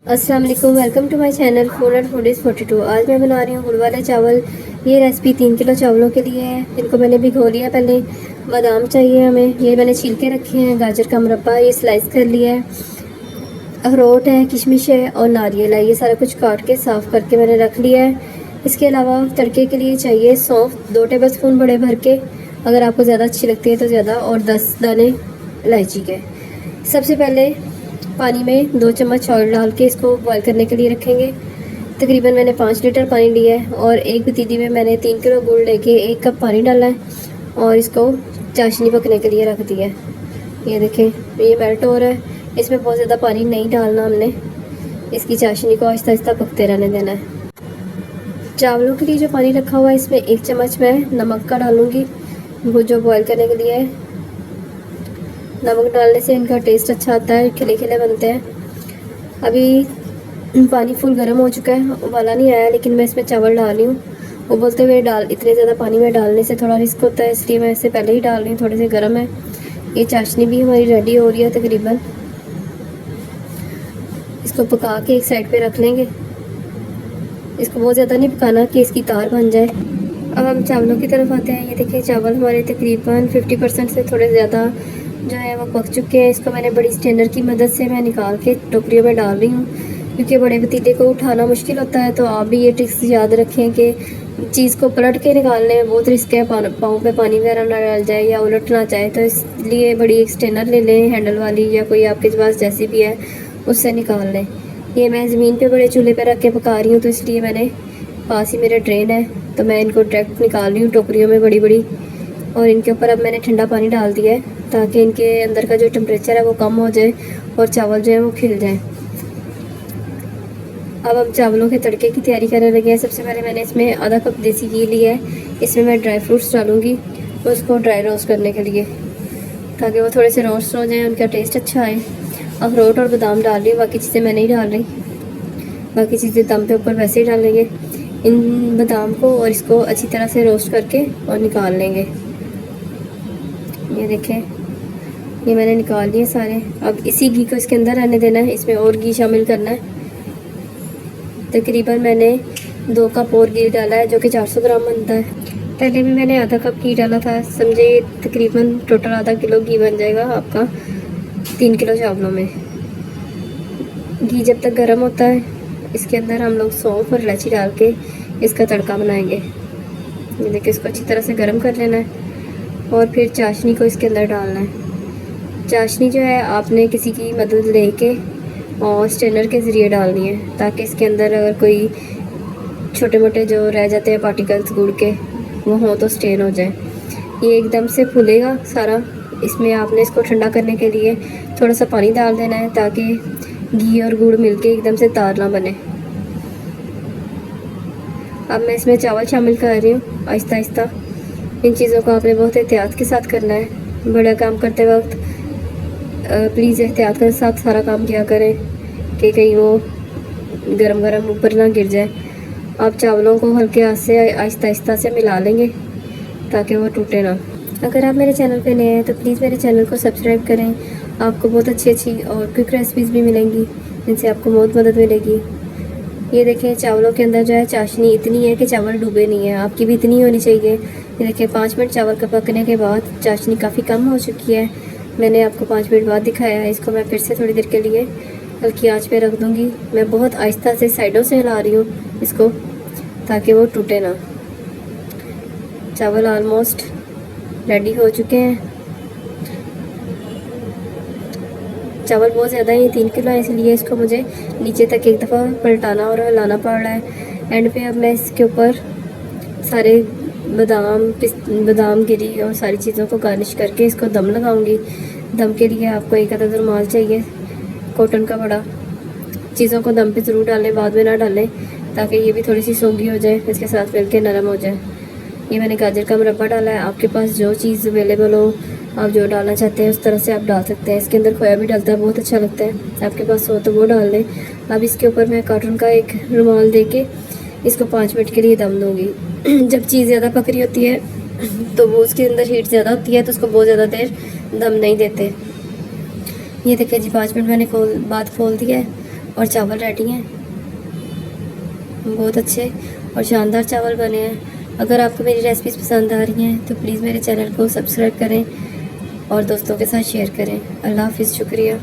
अस्सलाम वालेकुम, welcome to my channel food and food is 42। आज मैं बना रही हूँ गुड़ वाले चावल। ये रेसिपी 3 किलो चावलों के लिए है। इनको मैंने भिगो लिया पहले। बादाम चाहिए हमें, ये मैंने छील के रखे हैं। गाजर का मुरब्बा ये स्लाइस कर लिया है। अखरोट है, किशमिश है और नारियल है। ये सारा कुछ काट के साफ़ करके मैंने रख लिया है। इसके अलावा तड़के के लिए चाहिए सौंफ 2 टेबल स्पून बड़े भर के, अगर आपको ज़्यादा अच्छी लगती है तो ज़्यादा, और 10 दाने इलायची के। सबसे पहले पानी में 2 चम्मच ऑयल डाल के इसको बॉईल करने के लिए रखेंगे। तकरीबन मैंने 5 लीटर पानी लिया है और एक पतीली में मैंने 3 किलो गुड़ लेके 1 कप पानी डाला है और इसको चाशनी पकने के लिए रख दिया है। ये देखें, ये मेल्ट हो रहा है। इसमें बहुत ज़्यादा पानी नहीं डालना हमने, इसकी चाशनी को आहिस्ता आहिस्ता पकते रहने देना है। चावलों के लिए जो पानी रखा हुआ है इसमें 1 चम्मच मैं नमक का डालूँगी, वो जो बॉईल करने के लिए है। नमक डालने से इनका टेस्ट अच्छा आता है, खिले खिले बनते हैं। अभी पानी फुल गर्म हो चुका है, उबाला नहीं आया, लेकिन मैं इसमें चावल डाल रही हूँ। उबलते हुए इतने ज़्यादा पानी में डालने से थोड़ा रिस्क होता है, इसलिए मैं इससे पहले ही डाल रही हूँ। थोड़े से गर्म है। ये चाशनी भी हमारी रेडी हो रही है तकरीबन। इसको पका के एक साइड पे रख लेंगे। इसको बहुत ज़्यादा नहीं पकाना कि इसकी तार बन जाए। अब हम चावलों की तरफ आते हैं। ये देखिए, चावल हमारे तकरीबन 50% से थोड़े ज़्यादा जो है वो पक चुके हैं। इसको मैंने बड़ी स्ट्रेनर की मदद से मैं निकाल के टोकरियों में डाल रही हूँ, क्योंकि बड़े पतीले को उठाना मुश्किल होता है। तो आप भी ये ट्रिक्स याद रखें कि चीज़ को पलट के निकालने में बहुत रिस्क है, पाँव पे पानी वगैरह ना डाल जाए या उलट ना जाए। तो इसलिए बड़ी एक स्ट्रेनर ले लें, हैंडल वाली, या कोई आपके पास जैसी भी है उससे निकाल लें। ये मैं ज़मीन पे बड़े चूल्हे पे रख के पका रही हूँ, तो इसलिए मैंने पास ही मेरा ड्रेन है, तो मैं इनको डायरेक्ट निकाल रही हूँ टोकरियों में बड़ी बड़ी। और इनके ऊपर अब मैंने ठंडा पानी डाल दिया है, ताकि इनके अंदर का जो टेम्परेचर है वो कम हो जाए और चावल जो है वो खिल जाए। अब हम चावलों के तड़के की तैयारी करने लगे हैं। सबसे पहले मैंने इसमें आधा कप देसी घी लिया है। इसमें मैं ड्राई फ्रूट्स डालूँगी उसको ड्राई रोस्ट करने के लिए, ताकि वो थोड़े से रोस्ट हो जाए, उनका टेस्ट अच्छा आए। अखरोट और बादाम डाल रही हूँ, बाकी चीज़ें मैं नहीं डाल रही। बाकी चीज़ें दम पे ऊपर वैसे ही डाल लेंगे। इन बादाम को और इसको अच्छी तरह से रोस्ट करके और निकाल लेंगे। ये देखें, ये मैंने निकाल लिए सारे। अब इसी घी को इसके अंदर रहने देना है, इसमें और घी शामिल करना है। तकरीबन मैंने 2 कप और घी डाला है, जो कि 400 ग्राम बनता है। पहले भी मैंने आधा कप घी डाला था, समझे तकरीबन टोटल आधा किलो घी बन जाएगा आपका 3 किलो चावलों में। घी जब तक गर्म होता है, इसके अंदर हम लोग सौंफ और इलायची डाल के इसका तड़का बनाएंगे। ये देखिए, इसको अच्छी तरह से गर्म कर लेना है और फिर चाशनी को इसके अंदर डालना है। चाशनी जो है आपने किसी की मदद लेके और स्ट्रेनर के ज़रिए डालनी है, ताकि इसके अंदर अगर कोई छोटे मोटे जो रह जाते हैं पार्टिकल्स गुड़ के, वो हों तो स्ट्रेन हो जाए। ये एकदम से फूलेगा सारा। इसमें आपने इसको ठंडा करने के लिए थोड़ा सा पानी डाल देना है, ताकि घी और गुड़ मिलके एकदम से तार ना बने। अब मैं इसमें चावल शामिल कर रही हूँ आहिस्ता आहिस्ता। इन चीज़ों को आपने बहुत एहतियात के साथ करना है। बड़ा काम करते वक्त प्लीज़ एहतियात के साथ सारा काम किया करें, कि कहीं वो गरम गरम ऊपर ना गिर जाए। आप चावलों को हल्के हाथ से आहिस्ता आहिस्ता से मिला लेंगे, ताकि वो टूटे ना। अगर आप मेरे चैनल पे नए हैं तो प्लीज़ मेरे चैनल को सब्सक्राइब करें। आपको बहुत अच्छी अच्छी और क्विक रेसिपीज़ भी मिलेंगी, जिनसे आपको बहुत मदद मिलेगी। ये देखें, चावलों के अंदर जो है चाशनी इतनी है कि चावल डूबे नहीं है। आपकी भी इतनी होनी चाहिए। ये देखिए, 5 मिनट चावल का पकने के बाद चाशनी काफ़ी कम हो चुकी है। मैंने आपको 5 मिनट बाद दिखाया है। इसको मैं फिर से थोड़ी देर के लिए हल्की आंच पे रख दूँगी। मैं बहुत आहिस्ता से साइडों से हिला रही हूँ इसको, ताकि वो टूटे ना। चावल ऑलमोस्ट रेडी हो चुके हैं। चावल बहुत ज़्यादा ही 3 किलो है, इसलिए इसको मुझे नीचे तक एक दफ़ा पलटाना और हिलाना पड़ रहा है। एंड पे अब मैं इसके ऊपर सारे बादाम गिरी और सारी चीज़ों को गार्निश करके इसको दम लगाऊंगी। दम के लिए आपको एक आधा रुमाल चाहिए, कॉटन का बड़ा। चीज़ों को दम पे ज़रूर डालें, बाद में ना डालें, ताकि ये भी थोड़ी सी सोगी हो जाए, इसके साथ मिल के नरम हो जाए। ये मैंने गाजर का मुरब्बा डाला है। आपके पास जो चीज़ अवेलेबल हो, आप जो डालना चाहते हैं उस तरह से आप डाल सकते हैं। इसके अंदर खोया भी डालता है, बहुत अच्छा लगता है। आपके पास हो तो वो डाल लें। अब इसके ऊपर मैं कॉटन का एक रुमाल दे के इसको 5 मिनट के लिए दम दूँगी। जब चीज़ ज़्यादा पक रही होती है तो वो उसके अंदर हीट ज़्यादा होती है, तो उसको बहुत ज़्यादा देर दम नहीं देते। ये देखिए जी, 5 मिनट मैंने बाद खोल दिया है और चावल रेडी हैं, बहुत अच्छे और शानदार चावल बने हैं। अगर आपको मेरी रेसिपीज़ पसंद आ रही हैं तो प्लीज़ मेरे चैनल को सब्सक्राइब करें और दोस्तों के साथ शेयर करें। अल्लाह हाफ़िज़, शुक्रिया।